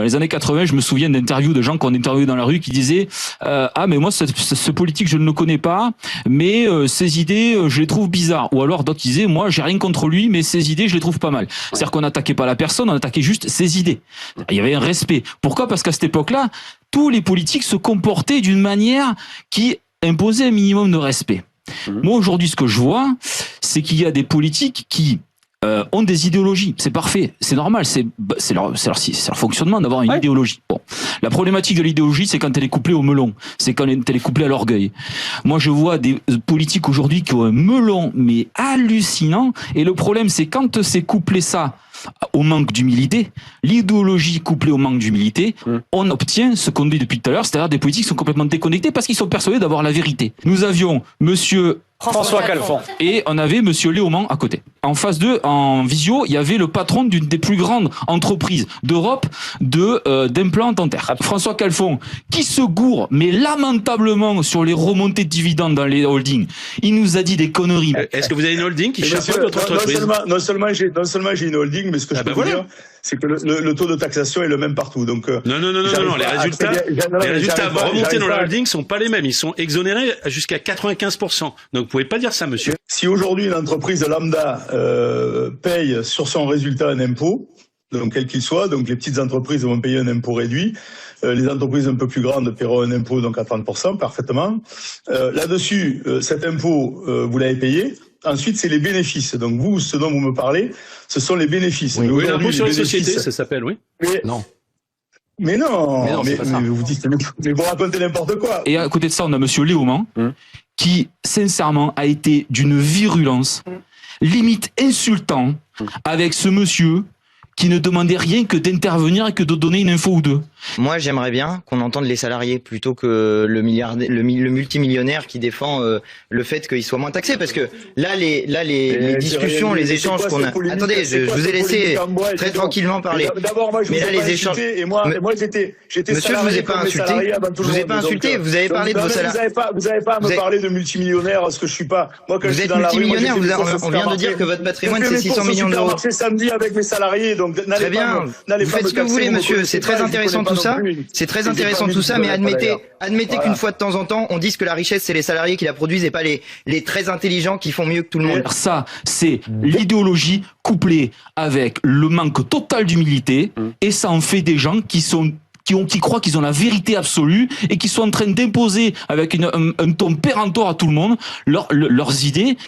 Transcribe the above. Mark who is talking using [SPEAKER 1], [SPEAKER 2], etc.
[SPEAKER 1] les années 80, je me souviens d'interviews de gens qu'on interviewait dans la rue qui disaient ah mais moi ce politique je ne le connais pas, mais ses idées je les trouve bizarres. Ou alors d'autres disaient moi j'ai rien contre lui, mais ses idées je les trouve pas mal. C'est-à-dire qu'on n'attaquait pas la personne, on attaquait juste ses idées. Il y avait un respect. Pourquoi ? Parce qu'à cette époque-là, tous les politiques se comportaient d'une manière qui imposait un minimum de respect. Moi aujourd'hui ce que je vois, c'est qu'il y a des politiques qui ont des idéologies, c'est parfait, c'est normal, c'est leur fonctionnement d'avoir une idéologie. Bon, la problématique de l'idéologie, c'est quand elle est couplée au melon, c'est quand elle est couplée à l'orgueil. Moi, je vois des politiques aujourd'hui qui ont un melon, mais hallucinant, et le problème, c'est quand c'est couplé ça au manque d'humilité, l'idéologie couplée au manque d'humilité, on obtient ce qu'on dit depuis tout à l'heure, c'est-à-dire des politiques qui sont complètement déconnectés parce qu'ils sont persuadés d'avoir la vérité. Nous avions monsieur
[SPEAKER 2] François Calfon.
[SPEAKER 1] Et on avait monsieur Léaumont à côté. En face d'eux, en visio, il y avait le patron d'une des plus grandes entreprises d'Europe d'implants dentaires. François Calfon, qui se gourre, mais lamentablement, sur les remontées de dividendes dans les holdings. Il nous a dit des conneries.
[SPEAKER 3] Est-ce que vous avez une holding qui chapeaute votre entreprise ?
[SPEAKER 4] Non seulement j'ai une holding, mais ce que je peux vous dire, c'est que le taux de taxation est le même partout. Donc,
[SPEAKER 3] non. Les résultats remontés dans la holding sont pas les mêmes. Ils sont exonérés jusqu'à 95%. Donc, vous pouvez pas dire ça, monsieur.
[SPEAKER 4] Si aujourd'hui une entreprise lambda paye sur son résultat un impôt, donc quel qu'il soit, donc les petites entreprises vont payer un impôt réduit, les entreprises un peu plus grandes paieront un impôt donc à 30%, parfaitement. Là-dessus, cet impôt, vous l'avez payé. Ensuite, c'est les bénéfices. Donc vous, ce dont vous me parlez, ce sont les bénéfices.
[SPEAKER 3] Oui, l'impôt sur les sociétés, ça s'appelle, oui.
[SPEAKER 4] Mais non, mais vous racontez n'importe quoi.
[SPEAKER 1] Et à côté de ça, on a monsieur Léaumont, qui, sincèrement, a été d'une virulence, limite insultant, avec ce monsieur qui ne demandait rien que d'intervenir et que de donner une info ou deux.
[SPEAKER 5] Moi, j'aimerais bien qu'on entende les salariés plutôt que le multimillionnaire qui défend le fait qu'il soit moins taxé, parce que là, les discussions, les échanges qu'on a. Attendez, je vous ai laissé très tranquillement parler.
[SPEAKER 4] D'abord, moi, je vous ai pas insulté, et moi, j'étais
[SPEAKER 5] Monsieur, je vous ai pas insulté. Je vous ai pas insulté. Vous avez parlé de vos salariés.
[SPEAKER 4] Vous avez pas à me parler de multimillionnaire, ce que je suis pas. Moi, quand je suis dans la rue,
[SPEAKER 5] on vient de dire que votre patrimoine c'est 600 millions d'euros.
[SPEAKER 4] J'ai marché samedi avec mes salariés, donc
[SPEAKER 5] très bien. Vous faites ce que vous voulez, monsieur. C'est très intéressant tout ça. C'est très intéressant tout ça, mais admettez qu'une fois de temps en temps, on dise que la richesse, c'est les salariés qui la produisent et pas les très intelligents qui font mieux que tout le monde.
[SPEAKER 1] Ça, c'est l'idéologie couplée avec le manque total d'humilité, et ça en fait des gens qui croient qu'ils ont la vérité absolue et qui sont en train d'imposer avec un ton péremptoire à tout le monde leurs idées